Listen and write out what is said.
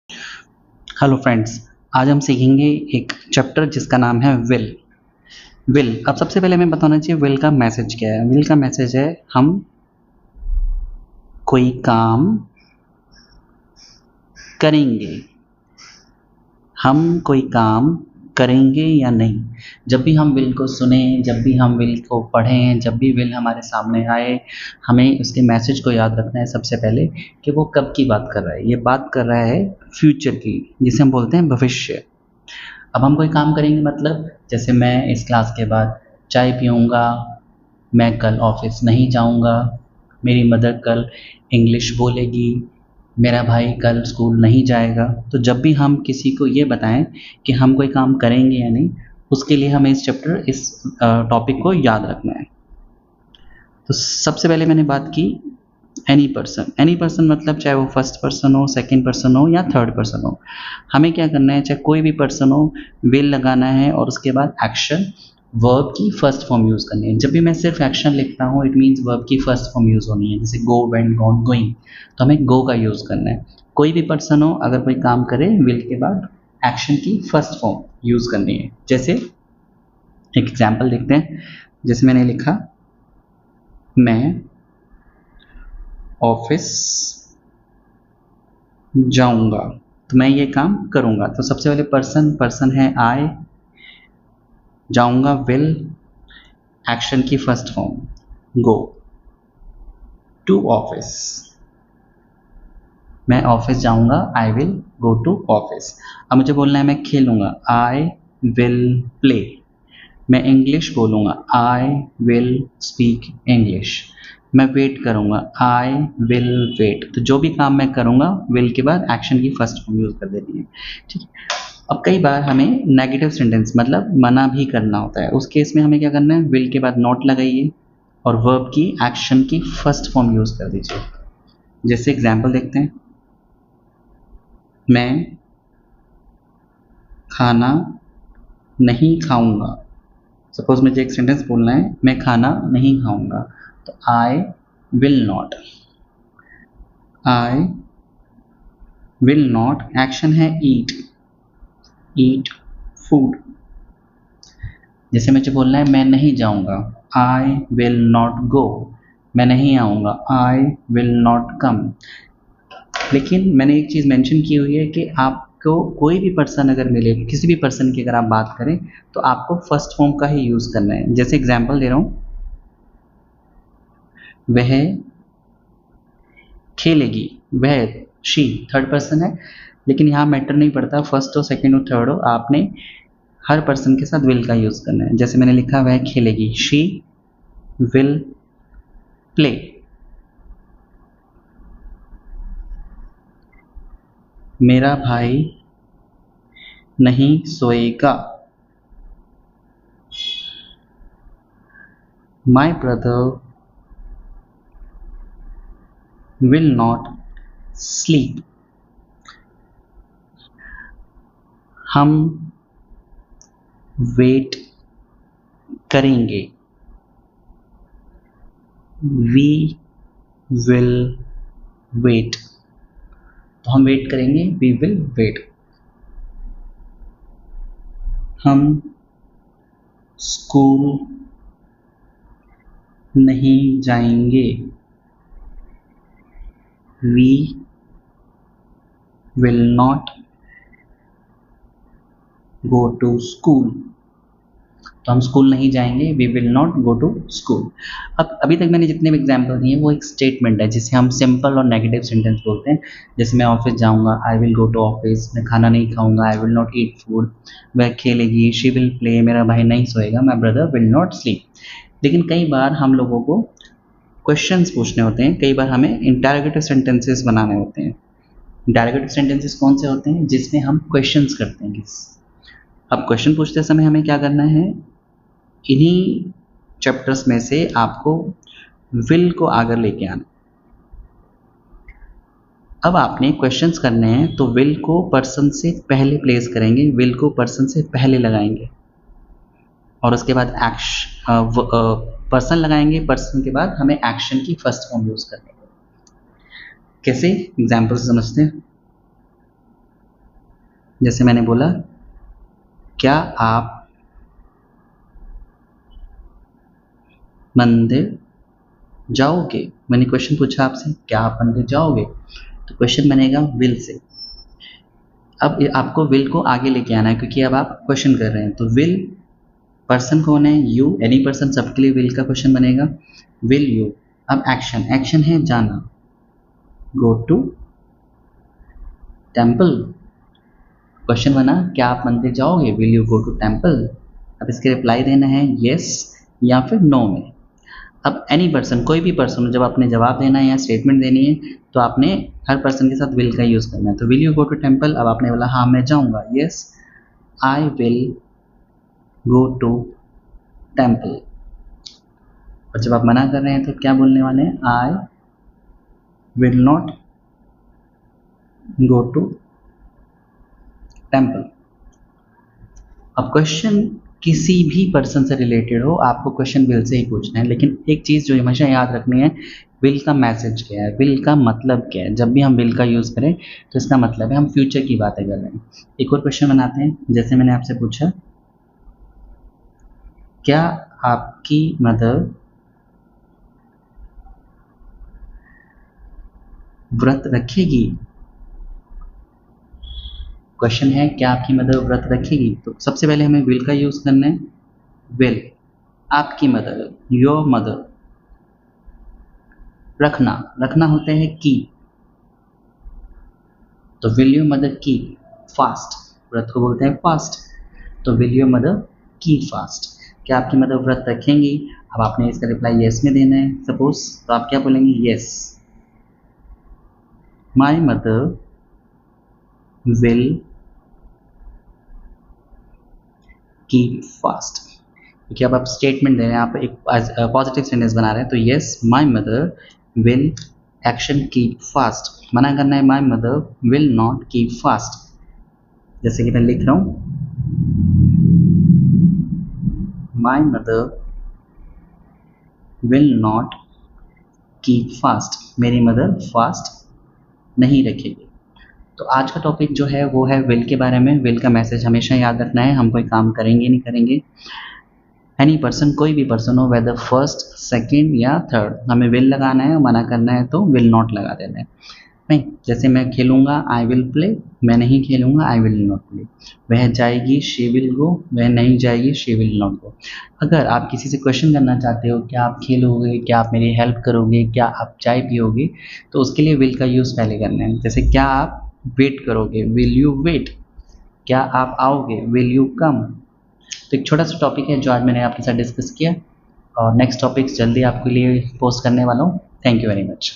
Hello friends. आज हम सीखेंगे एक चैप्टर जिसका नाम है विल। विल, अब सबसे पहले हमें बताना चाहिए विल का मैसेज क्या है। विल का मैसेज है हम कोई काम करेंगे, हम कोई काम करेंगे या नहीं। जब भी हम विल को सुने, जब भी हम विल को पढ़ें, जब भी विल हमारे सामने आए, हमें उसके मैसेज को याद रखना है सबसे पहले कि वो कब की बात कर रहा है। ये बात कर रहा है फ्यूचर की, जिसे हम बोलते हैं भविष्य। अब हम कोई काम करेंगे मतलब जैसे मैं इस क्लास के बाद चाय पीऊँगा, मैं कल ऑफिस नहीं जाऊँगा, मेरी मदर कल इंग्लिश बोलेगी, मेरा भाई कल स्कूल नहीं जाएगा। तो जब भी हम किसी को ये बताएं कि हम कोई काम करेंगे या नहीं, उसके लिए हमें इस टॉपिक को याद रखना है। तो सबसे पहले मैंने बात की एनी पर्सन मतलब चाहे वो फर्स्ट पर्सन हो, सेकंड पर्सन हो या थर्ड पर्सन हो, हमें क्या करना है, चाहे कोई भी पर्सन हो, विल लगाना है और उसके बाद एक्शन वर्ब की फर्स्ट फॉर्म यूज़ करनी है। जब भी मैं सिर्फ एक्शन लिखता हूँ इट मीन्स वर्ब की फर्स्ट फॉर्म यूज़ होनी है, जैसे गो, वेंट, गॉन, गोइंग, तो हमें गो का यूज़ करना है। कोई भी पर्सन हो अगर कोई काम करे, विल के बाद एक्शन की फर्स्ट फॉर्म यूज़ करनी है। जैसे एक एग्जाम्पल देखते हैं, जैसे मैंने लिखा मैं ऑफिस जाऊंगा, तो मैं ये काम करूंगा। तो सबसे पहले पर्सन है आई, जाऊंगा विल, एक्शन की first form go, to office, मैं ऑफिस जाऊंगा, I will go to office. अब मुझे बोलना है मैं खेलूंगा, आई विल प्ले, मैं इंग्लिश बोलूंगा, आई विल स्पीक इंग्लिश, मैं वेट करूंगा, आई विल वेट। तो जो भी काम मैं करूंगा विल के बाद एक्शन की फर्स्ट फॉर्म यूज कर देनी है। ठीक है। अब कई बार हमें नेगेटिव सेंटेंस मतलब मना भी करना होता है, उस केस में हमें क्या करना है, विल के बाद नॉट लगाइए और वर्ब की एक्शन की फर्स्ट फॉर्म यूज कर दीजिए। जैसे एग्जाम्पल देखते हैं, मैं खाना नहीं खाऊंगा। सपोज मुझे एक सेंटेंस बोलना है, मैं खाना नहीं खाऊंगा, तो आई will not, I will not, action है ईट, ईट फूड। जैसे मुझे बोलना है मैं नहीं जाऊंगा, आई विल नॉट गो, मैं नहीं आऊंगा, आई विल नॉट कम। लेकिन मैंने एक चीज़ मेंशन की हुई है कि आपको कोई भी पर्सन अगर मिले, किसी भी पर्सन की अगर आप बात करें तो आपको फर्स्ट फॉर्म का ही यूज़ करना है। जैसे एग्जांपल दे रहा हूँ, वह खेलेगी, वह शी थर्ड पर्सन है, लेकिन यहाँ मैटर नहीं पड़ता फर्स्ट हो, सेकंड हो, थर्ड हो, आपने हर पर्सन के साथ विल का यूज़ करना है। जैसे मैंने लिखा वह खेलेगी, शी विल प्ले, मेरा भाई नहीं सोएगा, my brother will not sleep, हम वेट करेंगे, वी विल वेट, तो हम वेट करेंगे, वी विल वेट। हम स्कूल नहीं जाएंगे, we will not go to school, तो हम स्कूल नहीं जाएंगे, we will not go to school. अब अभी तक मैंने जितने भी एग्जाम्पल दिए वो एक स्टेटमेंट है जिसे हम सिंपल और नेगेटिव सेंटेंस बोलते हैं। जैसे मैं ऑफिस जाऊंगा, I will go to office, मैं खाना नहीं खाऊंगा, I will not eat food, वह खेलेगी, शी विल प्ले, मेरा भाई नहीं सोएगा, my brother will not sleep. लेकिन कई बार हम लोगों को क्वेश्चंस पूछने होते हैं, कई बार हमें इंटरोगेटिव सेंटेंसेस बनाने होते हैं। इंटरोगेटिव सेंटेंसेस कौन से होते हैं, जिसमें हम क्वेश्चंस करते हैं। अब क्वेश्चन पूछते समय हमें क्या करना है, इन्हीं चैप्टर्स में से आपको विल को आगे लेके आना। अब आपने क्वेश्चंस करने हैं तो विल को पर्सन से पहले प्लेस करेंगे, विल को पर्सन से पहले लगाएंगे और उसके बाद पर्सन लगाएंगे, पर्सन के बाद हमें एक्शन की फर्स्ट फॉर्म यूज करनी है। कैसे, एग्जाम्पल से समझते हैं। जैसे मैंने बोला क्या आप मंदिर जाओगे, मैंने क्वेश्चन पूछा आपसे क्या आप मंदिर जाओगे, तो क्वेश्चन बनेगा विल से। अब आपको विल को आगे लेके आना है क्योंकि अब आप क्वेश्चन कर रहे हैं, तो विल पर्सन कौन है, यू, एनी पर्सन, सबके लिए विल का क्वेश्चन बनेगा विल यू। अब एक्शन, एक्शन है जाना, गो टू टेम्पल। क्वेश्चन बना क्या आप मंदिर जाओगे, will you go to temple. अब इसके रिप्लाई देना है यस या फिर नो में। अब एनी पर्सन, कोई भी पर्सन, जब आपने जवाब देना है या स्टेटमेंट देनी है तो आपने हर पर्सन के साथ विल का यूज़ करना है। तो will you go to temple, अब आपने बोला हाँ मैं जाऊँगा, yes I will go to temple. और जब आप मना कर रहे हैं तो क्या बोलने वाले हैं, I will not go to temple. अब क्वेश्चन किसी भी पर्सन से रिलेटेड हो, आपको क्वेश्चन विल से ही पूछना है, लेकिन एक चीज़ जो हमेशा याद रखनी है, विल का मैसेज क्या है, विल का मतलब क्या है। जब भी हम विल का यूज़ करें तो इसका मतलब है हम फ्यूचर की बातें कर रहे हैं। एक और क्वेश्चन बनाते हैं, जैसे मैंने आपसे पूछा क्या आपकी मदर व्रत रखेगी। क्वेश्चन है क्या आपकी मदर व्रत रखेगी, तो सबसे पहले हमें विल का यूज़ करना है, विल आपकी मदर, योर मदर। रखना, रखना होते हैं कीप, तो will your mother keep fast, व्रत को बोलते हैं फास्ट, तो will your mother keep fast. क्या आपकी मदर व्रत रखेंगी। अब आपने इसका रिप्लाई यस में देना है सपोज, तो आप क्या बोलेंगे, yes my mother will keep fast. क्योंकि अब आप स्टेटमेंट दे रहे हैं, आप एक पॉजिटिव सेंटेंस बना रहे हैं, तो yes my mother will action keep fast. मना करना है my mother will not keep fast. जैसे कि मैं लिख रहा हूँ, my mother will not keep fast, मेरी मदर फास्ट नहीं रखेगी। तो आज का टॉपिक जो है वो है विल के बारे में। विल का मैसेज हमेशा याद रखना है, हम कोई काम करेंगे नहीं करेंगे, एनी पर्सन, कोई भी पर्सन हो, वेदर फर्स्ट सेकंड या थर्ड, हमें विल लगाना है, मना करना है तो विल नॉट लगा देना है। नहीं, जैसे मैं खेलूँगा आई विल प्ले, मैं नहीं खेलूँगा आई विल नॉट प्ले। वह जाएगी शी विल गो, वह नहीं जाएगी शी विल नॉट गो। अगर आप किसी से क्वेश्चन करना चाहते हो क्या आप खेलोगे, क्या आप मेरी हेल्प करोगे, क्या आप चाय पियोगे, तो उसके लिए विल का यूज़ पहले करना है। जैसे क्या आप वेट करोगे, विल यू वेट, क्या आप आओगे, विल यू कम। तो एक छोटा सा टॉपिक है जो आज मैंने आपके साथ डिस्कस किया, और नेक्स्ट टॉपिक्स जल्दी आपके लिए पोस्ट करने वाला हूँ। Thank you very much.